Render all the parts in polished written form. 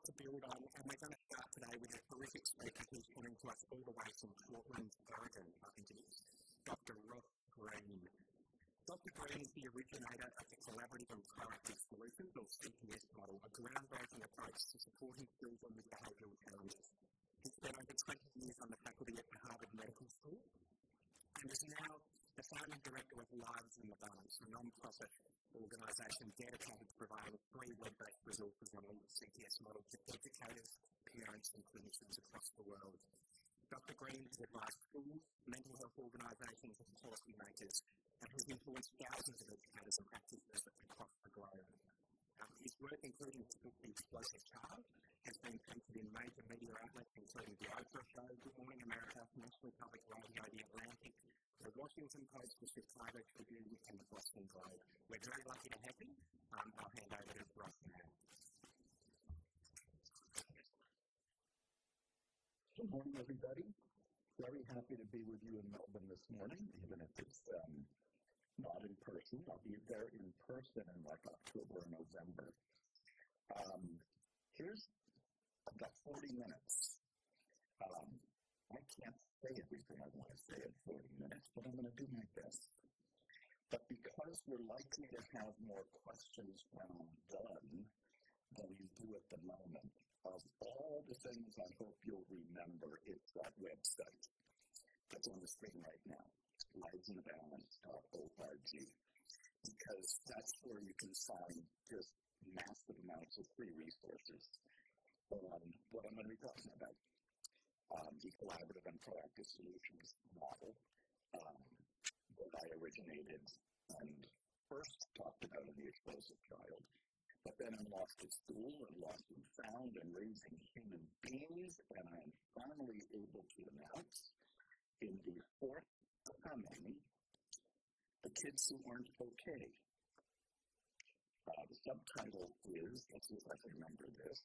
to build on, and we're going to start today with a terrific speaker who's coming to us all the way from Portland, Oregon, I think it is, Dr. Ross Greene. Dr. Greene is the originator of the Collaborative and Proactive Solutions, or CPS model, a groundbreaking approach to supporting children with behavioural challenges. He spent over 20 years on the faculty at the Harvard Medical School and is now the founding director of Lives in the Balance, a non-profit organisation dedicated to providing free web-based resources on the CPS model to educators, parents and clinicians across the world. Dr. Greene has advised schools, mental health organisations and policymakers and has influenced thousands of educators and practitioners across the globe. His work, including his book The Explosive Child, has been featured in major media outlets including The Oprah Show, Good Morning America, National Public Radio, The Atlantic, The Washington Post, The Chicago Tribune and The Boston Globe. We're very lucky to have him. I'll hand over to Ross now. Good morning, everybody. Very happy to be with you in Melbourne this morning, even if it's not in person. I'll be there in person in like October or November. I've got 40 minutes. I can't say everything I want to say in 40 minutes, but I'm going to do my best. But because we're likely to have more questions when I'm done than you do at the moment, of all the things I hope you'll remember, it's that website that's on the screen right now, livesinbalance.org, because that's where you can find just massive amounts of free resources on what I'm going to be talking about. The Collaborative and Proactive Solutions model that I originated and first talked about in The Explosive Child, but then I'm Lost at School and Lost and Found and Raising Human Beings, and I am finally able to announce in the forthcoming The Kids Who Weren't Okay. The subtitle is, let's see if I can remember this,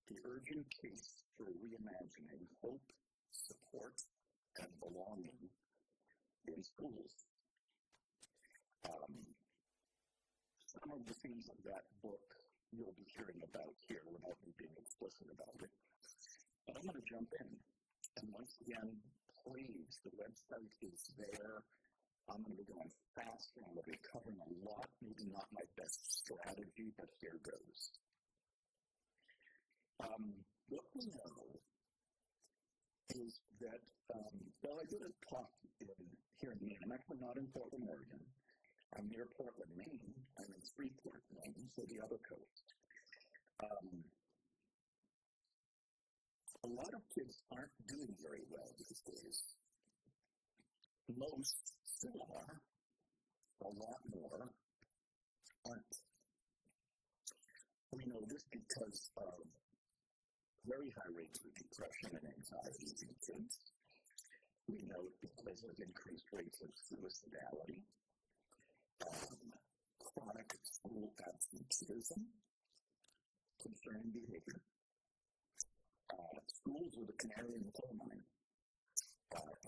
The Urgent Case for Reimagining Hope, Support, and Belonging in Schools. Some of the things of that book you'll be hearing about here without me being explicit about it. But I'm going to jump in. And once again, please, the website is there. I'm going to be going fast and I'm going to be covering a lot, maybe not my best strategy, but here goes. What we know is that, I did a talk here in Maine. I'm actually not in Portland, Oregon. I'm near Portland, Maine. I'm in Freeport, Maine, so the other coast. A lot of kids aren't doing very well these days. Most still are. A lot more aren't. We know this because of very high rates of depression and anxiety in kids. We know it because of increased rates of suicidality, chronic school absenteeism, concerning behavior. Schools are the canary in the coal mine.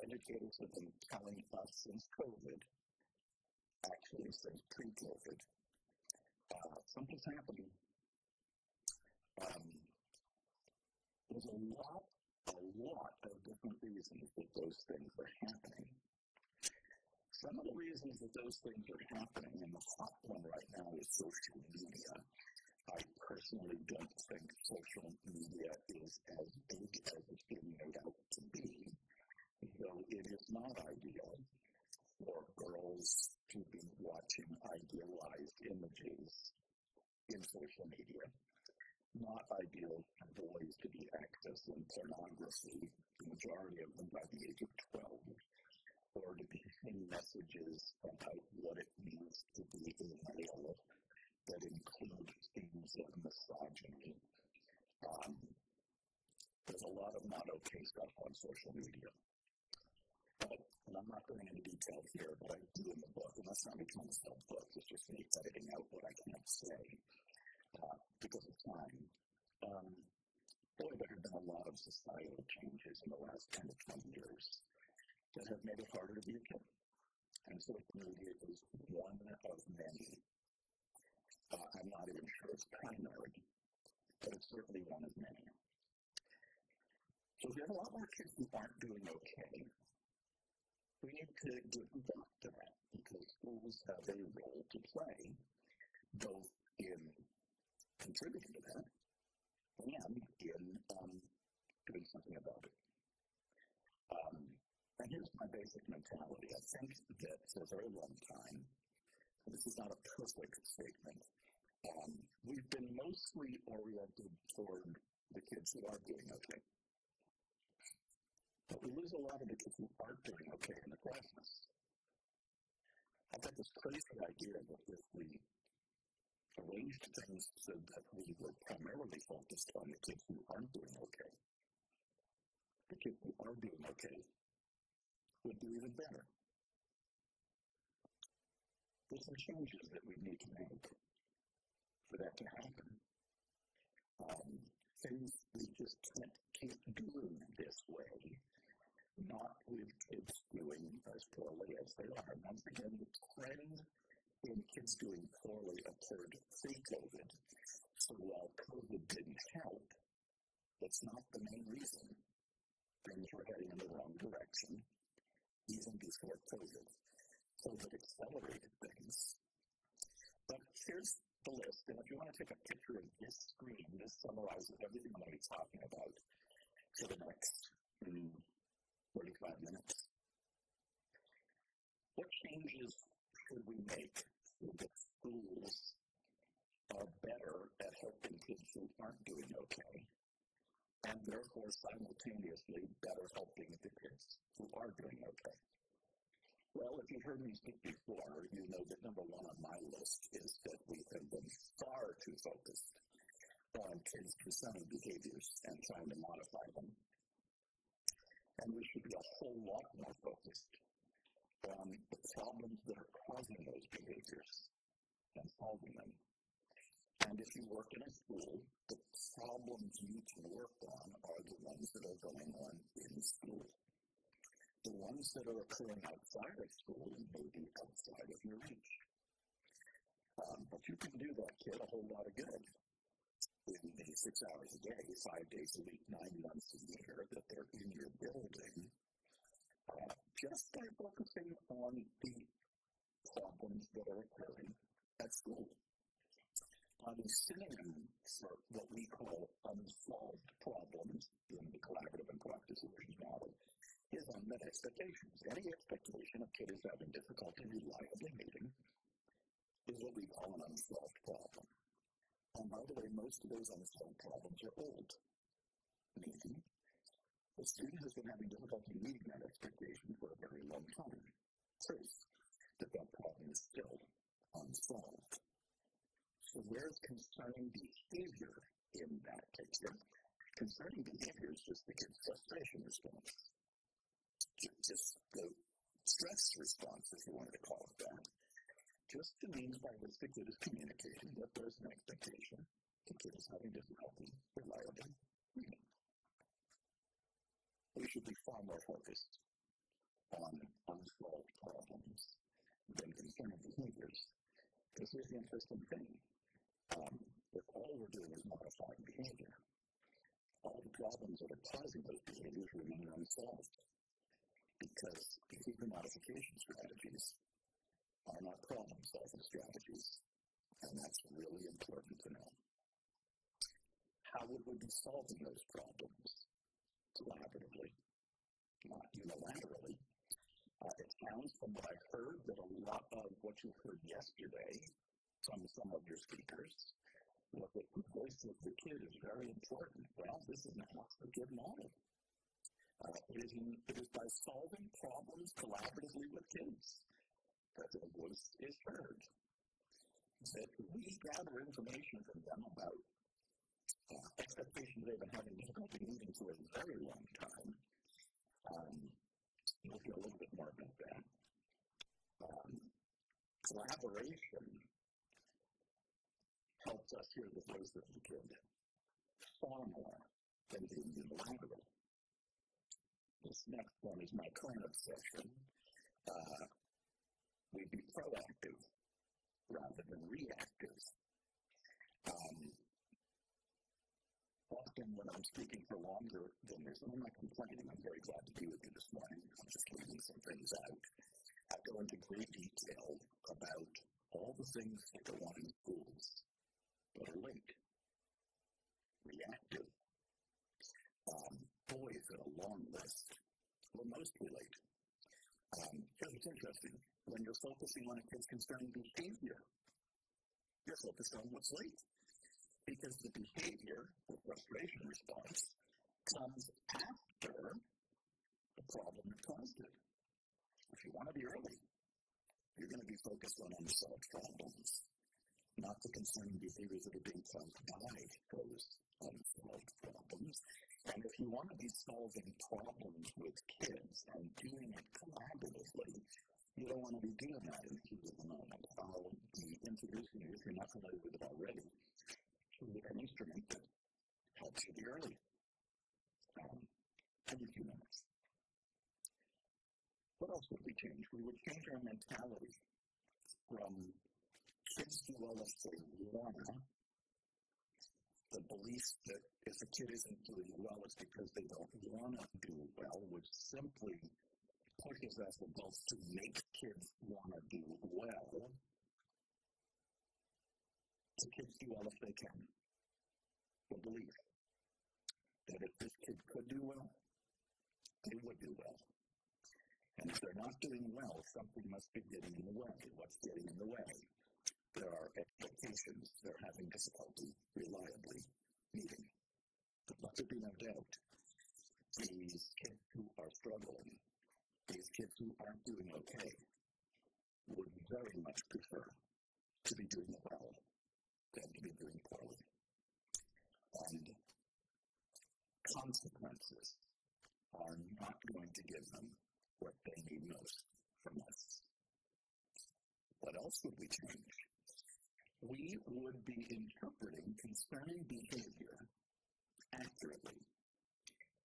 Educators have been telling us since COVID, actually since pre-COVID, something's happening. There's a lot of different reasons that those things are happening. Some of the reasons that those things are happening, and the hot one right now is social media. I personally don't think social media is as big as it's being made out to be, though it is not ideal for girls to be watching idealized images in social media. Not ideal for boys to be accessing pornography, the majority of them by the age of 12, or to be seeing messages about what it means to be a male that include themes of misogyny. There's a lot of not okay stuff on social media. And I'm not going into detail here, but I do in the book, and that's not become a book, it's just me editing out what I can't say. Because of time. There have been a lot of societal changes in the last 10 to 20 years that have made it harder to be a kid. And social media is one of many. I'm not even sure it's primary, but it's certainly one of many. So if you have a lot more kids who aren't doing okay, we need to give back to that because schools have a role to play, both in contributing to that and in doing something about it. And here's my basic mentality. I think that for a very long time, this is not a perfect statement, we've been mostly oriented toward the kids who are doing okay. But we lose a lot of the kids who aren't doing okay in the process. I've got this crazy idea that if we arranged things so that we were primarily focused on the kids who aren't doing okay, the kids who are doing okay would do even better. There's some changes that we need to make for that to happen. Things we just can't keep doing this way, not with kids doing as poorly as they are. Once again, the trend in kids doing poorly occurred pre-COVID. So while COVID didn't help, it's not the main reason things were heading in the wrong direction, even before COVID. COVID accelerated things. But here's the list, and if you want to take a picture of this screen, this summarizes everything I'm going to be talking about for the next 45 minutes. What changes should we make so that schools are better at helping kids who aren't doing okay, and therefore simultaneously better helping the kids who are doing okay? Well, if you've heard me speak before, you know that number one on my list is that we have been far too focused on kids presenting behaviors and trying to modify them. And we should be a whole lot more focused on the problems that are causing those behaviors and solving them. And if you work in a school, the problems you can work on are the ones that are going on in school. The ones that are occurring outside of school may be outside of your reach. But you can do that kid a whole lot of good in the 6 hours a day, 5 days a week, 9 months a year that they're in your building, just by focusing on the problems that are occurring at school. The synonym for what we call unsolved problems in the collaborative and collective solutions model is unmet expectations. Any expectation a kid is having difficulty reliably meeting is what we call an unsolved problem. And by the way, most of those unsolved problems are old. Meaning, the student has been having difficulty meeting that expectation for a very long time. Proof that that problem is still unsolved. So where's concerning behavior in that picture? Concerning behavior is just the kid's frustration response. Just the stress response, if you wanted to call it that. Just the means by which the kid is communicating that there's an expectation the kid is having difficulty reliably meeting. We should be far more focused on unsolved problems than concerning behaviors. Because here's the interesting thing. If all we're doing is modifying behavior, all the problems that are causing those behaviors remain unsolved. Because behavior modification strategies are not problem-solving strategies, and that's really important to know. How would we be solving those problems? Collaboratively, not unilaterally. It sounds from what I heard that a lot of what you heard yesterday from some of your speakers was that the voice of the kid is very important. Well, this is not a good model. It is by solving problems collaboratively with kids that their voice is heard. That we gather information from them about expectations they've been having difficulty meeting for a very long time. We'll hear a little bit more about that. Collaboration helps us hear the voice of the kid far more than being unilateral. This next one is my current obsession. We be proactive rather than reactive. often when I'm speaking for longer than this, and I'm not complaining, I'm very glad to be with you this morning. I'm just leaving some things out. I go into great detail about all the things that go on in schools that are late, reactive, boys at a long list, well, mostly late. Here's what's interesting. When you're focusing on a kid's concerning behavior, you're focused on what's late. Because the behavior, the frustration response, comes after the problem that caused it. If you want to be early, you're going to be focused on unsolved problems, not the concerning behaviors that are being caused by those unsolved problems. And if you want to be solving problems with kids and doing it collaboratively, you don't want to be doing that in the heat of the moment. I'll be introducing you, if you're not familiar with it already, to an instrument that helps you be early. Every few minutes. What else would we change? We would change our mentality from kids do well if they wanna, the belief that if a kid isn't doing well, it's because they don't wanna do well, which simply pushes us adults to make kids wanna do well. So kids do well if they can. The belief that if this kid could do well, they would do well. And if they're not doing well, something must be getting in the way. What's getting in the way? There are expectations they're having difficulty reliably meeting. But let there be no doubt, these kids who are struggling, these kids who aren't doing okay, would very much prefer to be doing well than to be doing poorly. And consequences are not going to give them what they need most from us. What else would we change? We would be interpreting concerning behavior accurately.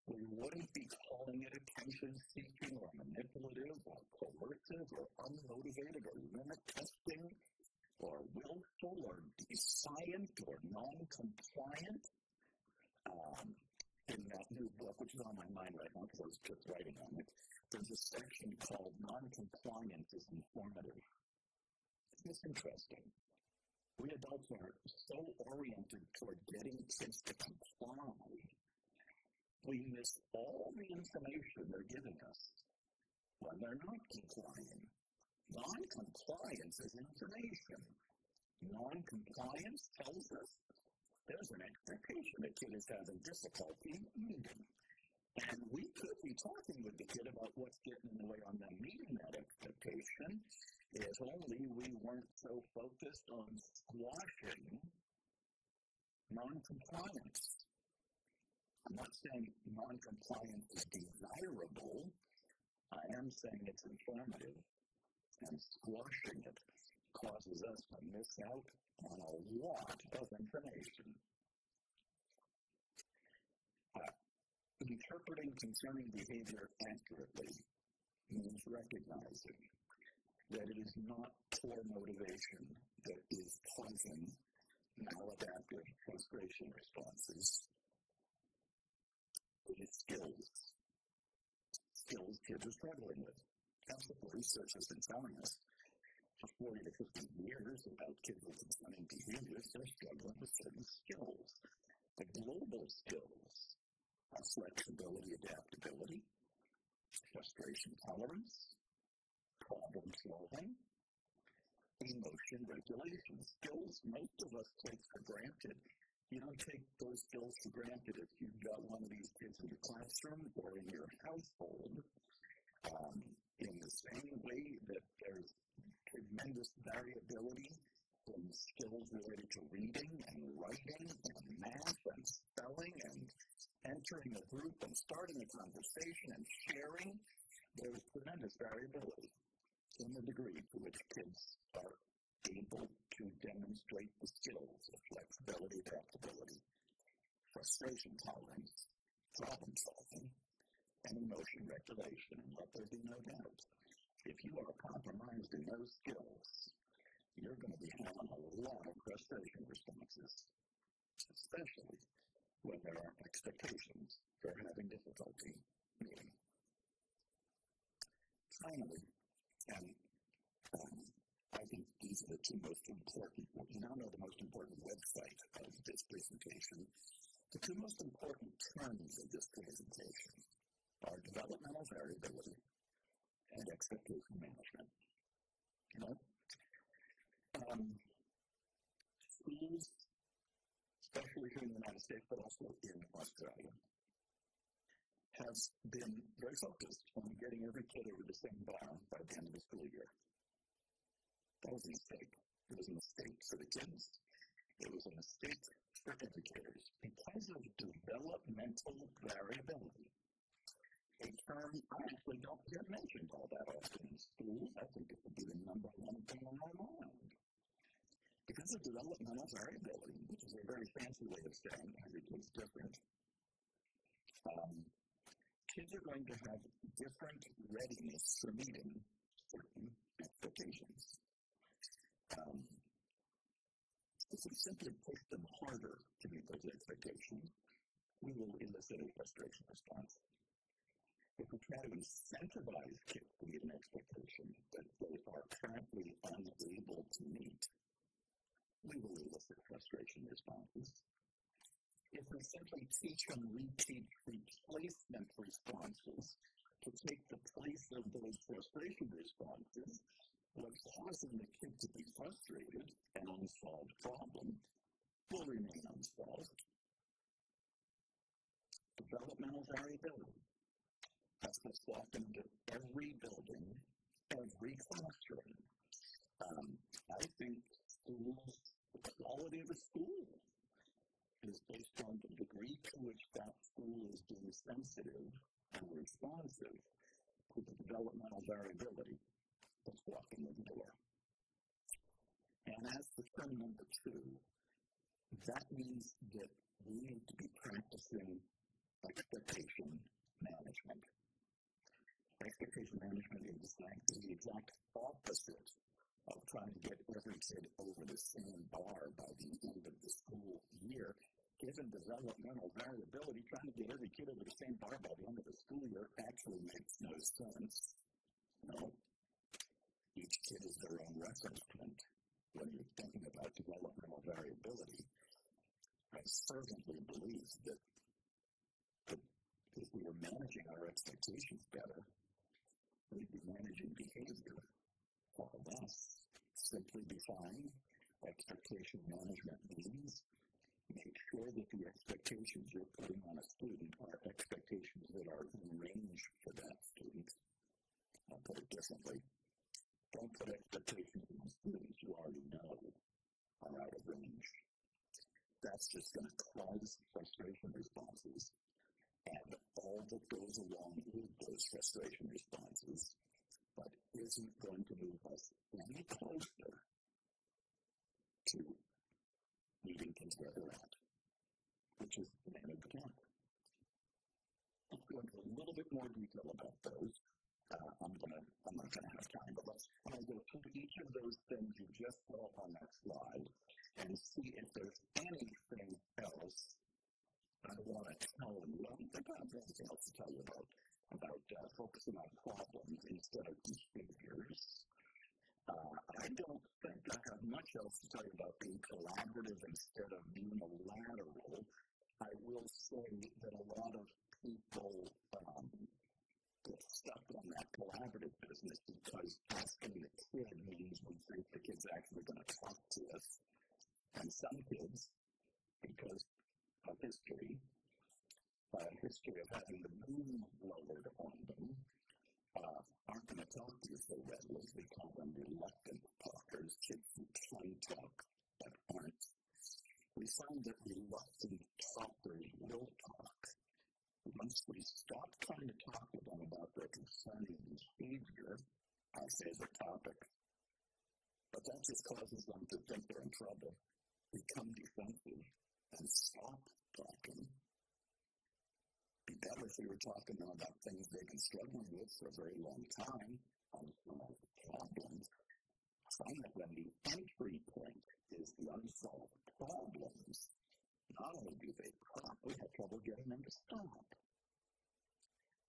We wouldn't be calling it attention-seeking or manipulative or coercive or unmotivated or limit testing or willful or defiant or non-compliant. In that new book, which is on my mind right now because I was just writing on it, there's a section called Non-Compliance is Informative. It's interesting. We adults are so oriented toward getting kids to comply, we miss all the information they're giving us when they're not complying. Non-compliance is information. Non-compliance tells us there's an expectation a kid is having difficulty meeting. And we could be talking with the kid about what's getting in the way on them meeting that expectation if only we weren't so focused on squashing non-compliance. I'm not saying non-compliance is desirable. I am saying it's informative. And squashing it causes us to miss out on a lot of information. Interpreting concerning behavior accurately means recognizing that it is not poor motivation that is causing maladaptive frustration responses. It is skills. Skills kids are struggling with. That's what the research has been telling us for 40 to 50 years about kids with concerning behaviors. They're struggling with certain skills. The global skills are flexibility, adaptability, frustration tolerance, problem solving, emotion regulation. Skills most of us take for granted. You don't take those skills for granted if you've got one of these kids in your classroom or in your household. In the same way that there's tremendous variability in skills related to reading and writing and math and spelling and entering a group and starting a conversation and sharing, there's tremendous variability in the degree to which kids are able to demonstrate the skills of flexibility, adaptability, frustration tolerance, problem solving, and emotion regulation. And let there be no doubt, if you are compromised in those skills, you're going to be having a lot of frustration responses, especially when there are expectations they're having difficulty meeting. Finally, and I think these are the two most important, you now know the most important website of this presentation. The two most important terms of this presentation are developmental variability and expectation management. You know, schools, especially here in the United States, but also in Australia, have been very focused on getting every kid over the same bar by the end of the school year. That was a mistake. It was a mistake for the kids. It was a mistake for educators because of developmental variability. A term I actually don't hear mentioned all that often in schools. I think it would be the number one thing on my mind. Because of developmental variability, which is a very fancy way of saying every kid's different, kids are going to have different readiness for meeting certain expectations. If we simply push them harder to meet those expectations, we will elicit a frustration response. If we try to incentivize kids to meet an expectation that they are currently unable to meet, we will elicit frustration responses. If we simply teach and reteach replacement responses to take the place of those frustration responses, what's causing the kid to be frustrated, an unsolved problem, will remain unsolved. Developmental variability. That's what's walked into every building, every classroom. I think schools, the quality of a school is based on the degree to which that school is being sensitive and responsive to the developmental variability that's walking in the door. And as the term number 2, that means that we need to be practicing expectation management. Expectation management is the exact opposite of trying to get every kid over the same bar by the end of the school year. Given developmental variability, trying to get every kid over the same bar by the end of the school year actually makes no sense. No. Each kid is their own reference point when you're thinking about developmental variability. I fervently believe that if we were managing our expectations better, we'd be managing behavior far less. Simply define expectation management means make sure that the expectations you're putting on a student are expectations that are in range for that student. I'll put it differently. Don't put expectations on students you already know are out of range. That's just going to cause frustration responses. And all that goes along with those frustration responses, but isn't going to move us any closer to meeting kids where they're at, which is the name of the talk. Let's go into a little bit more detail about those. I'm not going to have time, but let's go through each of those things you just saw on that slide and see if there's anything else I want to tell you. I don't think I have anything else to tell you about focusing on problems instead of behaviors. I don't think I have much else to tell you about being collaborative instead of unilateral. I will say that a lot of people get stuck on that collaborative business because asking the kid means we think the kid's actually going to talk to us. And some kids, because of history of having the moon lowered on them, aren't going to talk to you so readily. We call them reluctant talkers, kids who can talk but aren't. We find that reluctant talkers will talk once we stop trying to talk to them about their concerning behavior, our favorite topic. But that just causes them to think they're in trouble, become defensive, and stop talking. Be better if we were talking to them about things they've been struggling with for a very long time, unsolved problems. Find that when the entry point is the unsolved problems, not only do they probably stop.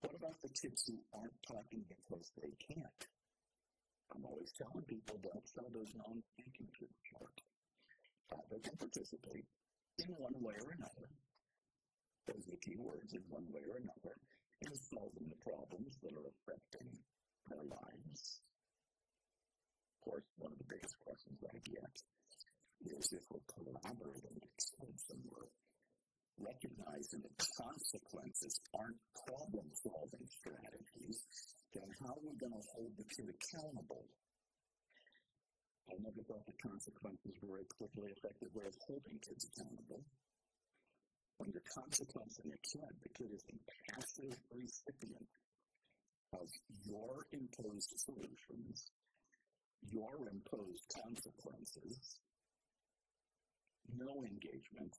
What about the kids who aren't talking because they can't? I'm always telling people, don't sell those non-thinking kids short. They can participate in one way or another. Those are the key words, in one way or another, in solving the problems that are affecting their lives. Of course, one of the biggest questions I get is if we're collaborating with kids and we're recognizing that consequences aren't problem-solving strategies, then how are we going to hold the kid accountable? I never thought the consequences were a particularly effective way of holding kids accountable. When you're consequencing a kid, the kid is a passive recipient of your imposed solutions, your imposed consequences, no engagement,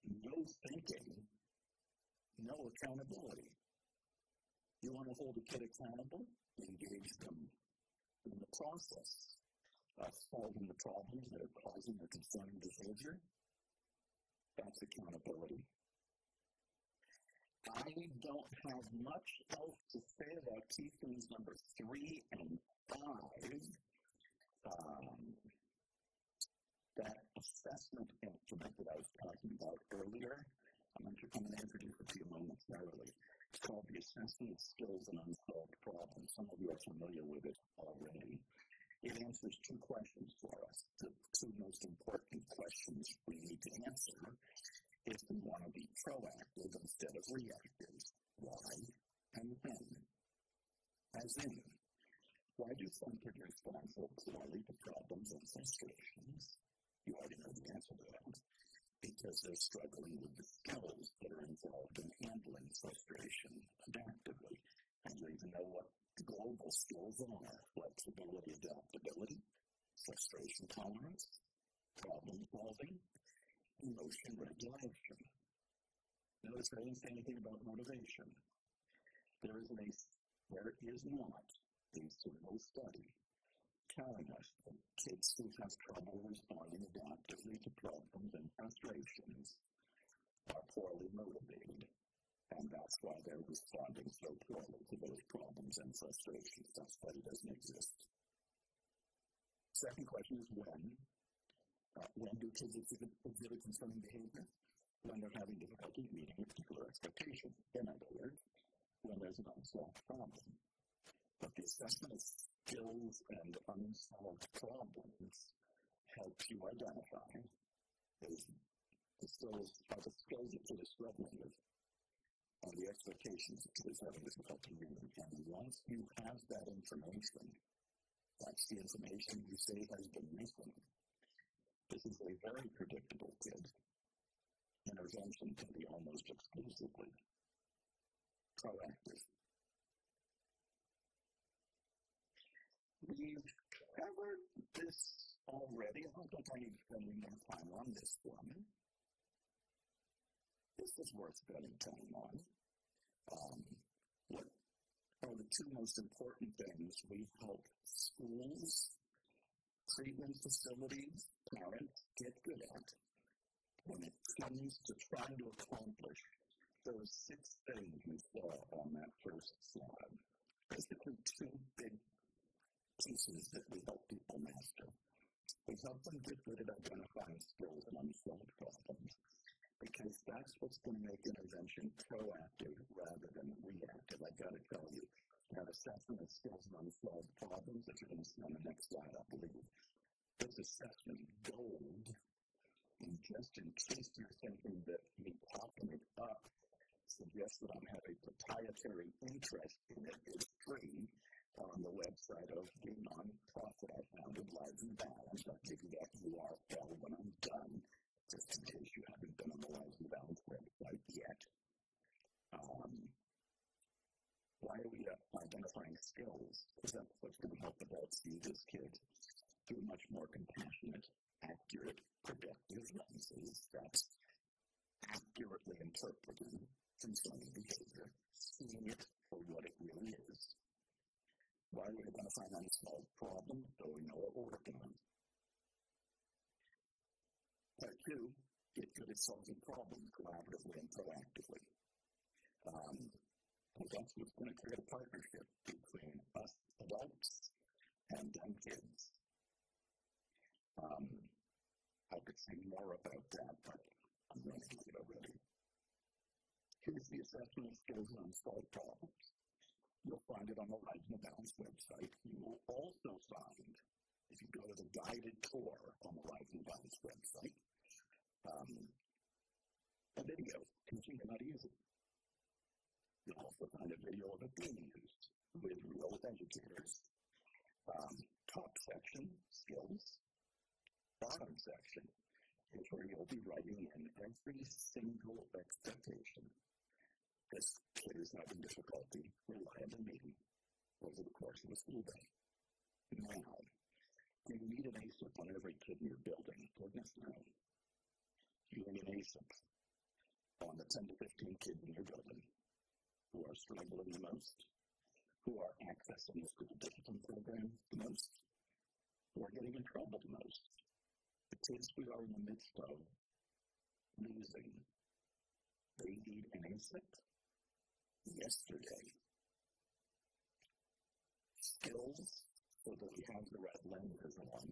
no thinking, no accountability. You want to hold a kid accountable? Engage them in the process of solving the problems that are causing their concerning behavior. That's accountability. I don't have much else to say about key things number 3 and 5. That assessment instrument that I was talking about earlier, I'm going to introduce it to you momentarily. It's called the Assessment of Skills and Unsolved Problems. Some of you are familiar with it already. It answers 2 questions for us. The 2 most important questions we need to answer if we want to be proactive instead of reactive. Why and when? As in, why do some kids respond so poorly to problems and frustrations? You already know the answer to that. Because they're struggling with the skills that are involved in handling frustration adaptively. And you even know what the global skills are: flexibility, adaptability, frustration tolerance, problem solving, emotion regulation. Notice I didn't say anything about motivation. There is not a single study telling us that kids who have trouble responding adaptively to problems and frustrations are poorly motivated, and that's why they're responding so poorly to those problems and frustrations. That study doesn't exist. Second question is when. When do kids exhibit concerning behavior? When they're having difficulty meeting a particular expectation. In other words, when there's an unsolved problem. But the assessment of skills and unsolved problems helps you identify the skills that kid is struggling with and the expectations that kid is having difficulty meeting. And once you have that information, that's the information you say has been missing. This is a very predictable kid. Intervention can be almost exclusively proactive. We've covered this already. I don't think I need to spend any more time on this one. This is worth spending time on. What are the 2 most important things we help schools, treatment facilities, parents get good at when it comes to trying to accomplish those 6 things we saw on that first slide? Basically 2 big pieces that we help people master. We help them get good at identifying skills and unsolved problems, because that's what's going to make intervention proactive rather than reactive. I've got to tell you, that assessment of skills and unsolved problems, that you're going to see on the next slide, I believe, this assessment gold, and just in case you're thinking that me popping it up suggests that I have a proprietary interest in it, is free on the website of the nonprofit I founded, Lives and Balance. I'll give you that URL when I'm done, just in case you haven't been on the Lives and Balance website yet. Why are we identifying skills? Because that's what's going to help adults see this kid through much more compassionate, accurate, productive lenses. That's accurately interpreting concerning behavior, seeing it for what it really is. Why are we identifying unsolved problems, so we know what we're working on? Part 2, get good at solving problems collaboratively and proactively. And that's what's going to create a partnership between us adults and them kids. I could say more about that, but I'm running late already. Here's the assessment of skills and unsolved problems. You'll find it on the Rise and Balance website. You will also find, if you go to the guided tour on the Rise and Balance website, a video teaching you how to use it. You'll also find a video of it being used with real educators. Top section, skills. Bottom section is where you'll be writing in every single expectation this kid is having difficulty reliably meeting over the course of a school day. Now, you need an ASIP on every kid in your building. Goodness no. You need an ASIP on the 10 to 15 kids in your building who are struggling the most, who are accessing the school discipline program the most, who are getting in trouble the most. The kids we are in the midst of losing, they need an ASIP yesterday. Skills, so that we have the red lenses on.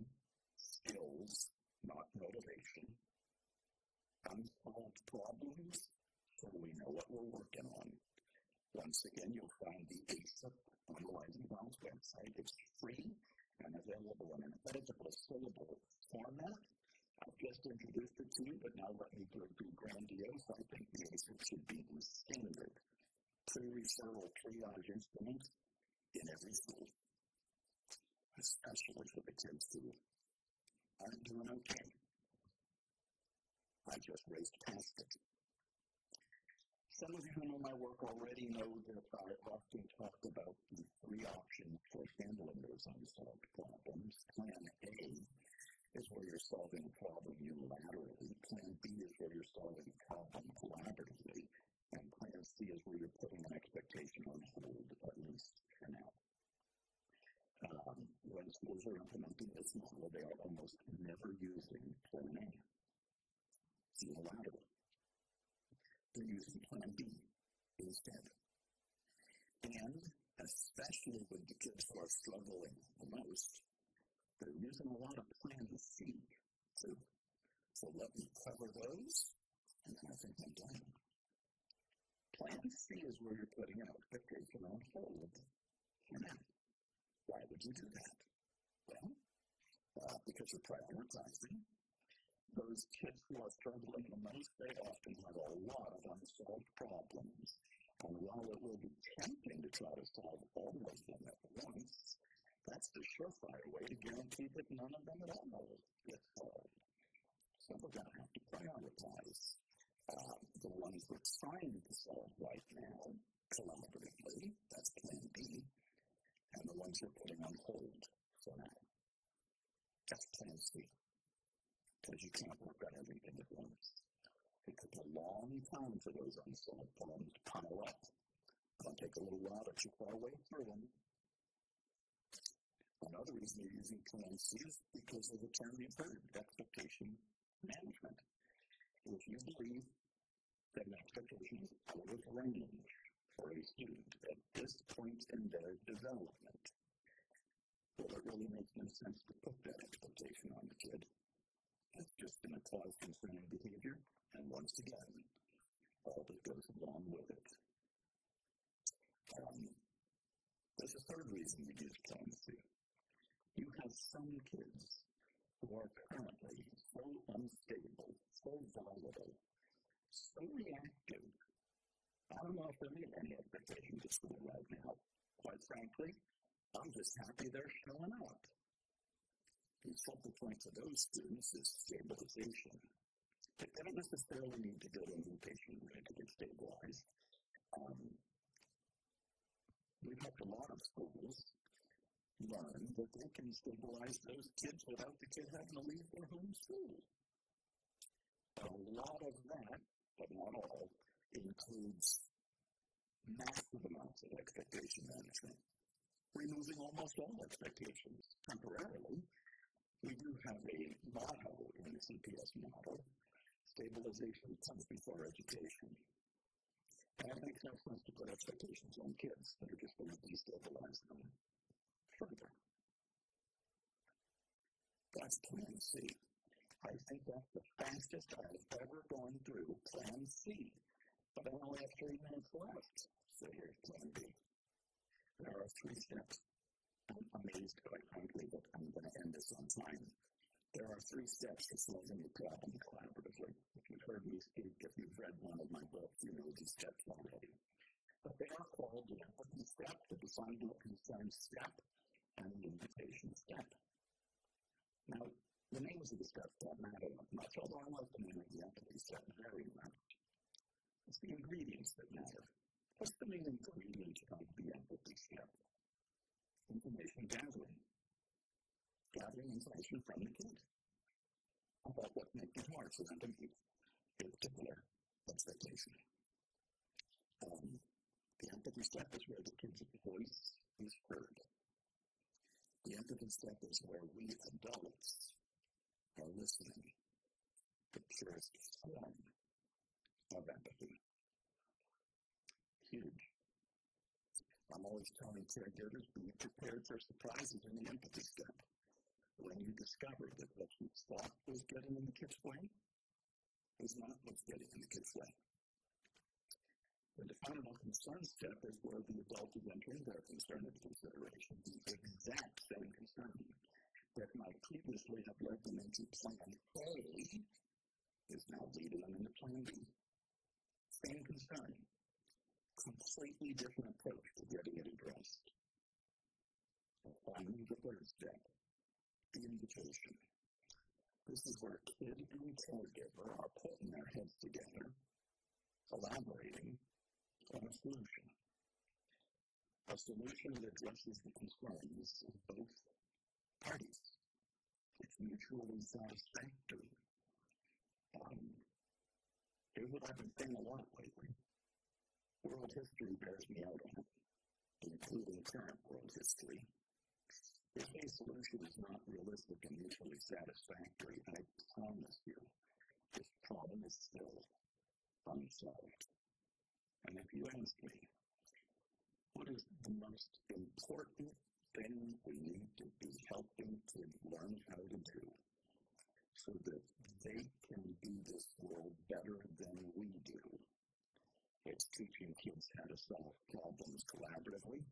Skills, not motivation. Unsolved problems, so we know what we're working on. Once again, you'll find the ASIP on the Rise and Balance website. It's free and available in an editable, syllable format. I've just introduced it to you, but now let me do it grandiose. I think the ASIP should be the standard pre-referral triage instrument in every school, especially for the kids who aren't doing okay. I just raced past it. Some of you who know my work already know that I often talk about the three options for handling those unsolved problems. Plan A is where you're solving a problem unilaterally. Plan B is where you're solving a problem collaboratively. And Plan C is where you're putting an expectation on hold, at least for now. When schools are implementing this model, they are almost never using Plan A. Unilateral. They're using Plan B instead. And especially with the kids who are struggling the most, they're using a lot of Plan C too. So let me cover those, and then I think I'm done. Plan C is where you're putting an expectation on hold for now. Why would you do that? Well, because you're prioritizing. Those kids who are struggling the most, they often have a lot of unsolved problems. And while it will be tempting to try to solve all of them at once, that's the surefire way to guarantee that none of them at all get solved. So we're going to have to prioritize the ones we're trying to solve right now collaboratively, that's Plan B, and the ones we're putting on hold for now. That's Plan C. Because you can't work on everything at once. It took a long time for those unsolved problems to pile up. It'll take a little while to chip our way through them. Another reason you're using Plan C is because of the term you've heard, expectation management. If you believe that an expectation is out of range for a student at this point in their development, well, it really makes no sense to put that expectation on the kid. It's just going to cause concerning behavior, and once again, all that goes along with it. There's a third reason we use Plan C. You have some kids who are currently so unstable, so volatile, so reactive. I don't know if they meet any expectations at school right now. Quite frankly, I'm just happy they're showing up. The focal point for those students is stabilization. They don't necessarily need to go to an inpatient unit to get stabilized. We've helped a lot of schools learn that they can stabilize those kids without the kid having to leave their home school. A lot of that, but not all, includes massive amounts of expectation management, removing almost all expectations temporarily. We do have a motto in the CPS model: stabilization comes before education. And it makes no makes sense to put expectations on kids that are just going to destabilize them further. That's plan C. I think that's the fastest I've ever gone through plan C. But I only have 3 minutes left. So here's plan B. There are 3 steps. I'm amazed, quite frankly, that I'm going to end this on time. There are 3 steps to solving a problem collaboratively. If you've heard me speak, if you've read one of my books, you know these steps already. But they are called the empathy step, the defined concern step, and the invitation step. Now, the names of the steps don't matter much, although I like the name of the empathy step very much. It's the ingredients that matter. What's the main ingredient of the empathy step? Information gathering. Gathering information from the kid about what makes it hard for them to meet a particular expectation. The empathy step is where the kid's voice is heard. The empathy step is where we adults are listening. The purest form of empathy. Huge. I'm always telling caregivers, be prepared for surprises in the empathy step. When you discover that what you thought was getting in the kid's way is not what's getting in the kid's way. The definable concern step is where the adult is entering their concern into consideration. The exact same concern that might previously have led them into plan A is now leading them into plan B. Same concern. Completely different approach to getting it addressed. And finally, the 3rd step, the invitation. This is where kid and caregiver are putting their heads together, collaborating on a solution. A solution that addresses the concerns of both parties. It's mutually satisfactory. Here's what I've been saying a lot lately. World history bears me out on it, including current world history. If a solution is not realistic and mutually satisfactory, I promise you, this problem is still unsolved. And if you ask me, what is the most important thing we need to be helping kids learn how to do so that they can do this world better than we do? It's teaching kids how to solve problems collaboratively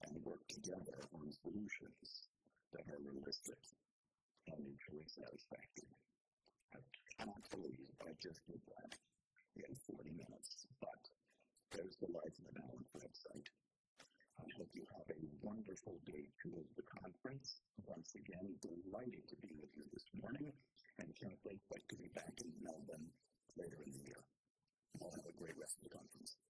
and work together on solutions that are realistic and mutually satisfactory. I cannot believe I just did that in 40 minutes, but there's the Life of an Balance website. I hope you have a wonderful day towards the conference. Once again, delighted to be with you this morning, and can't wait to be back in Melbourne later in the year. We'll have a great rest of the conference.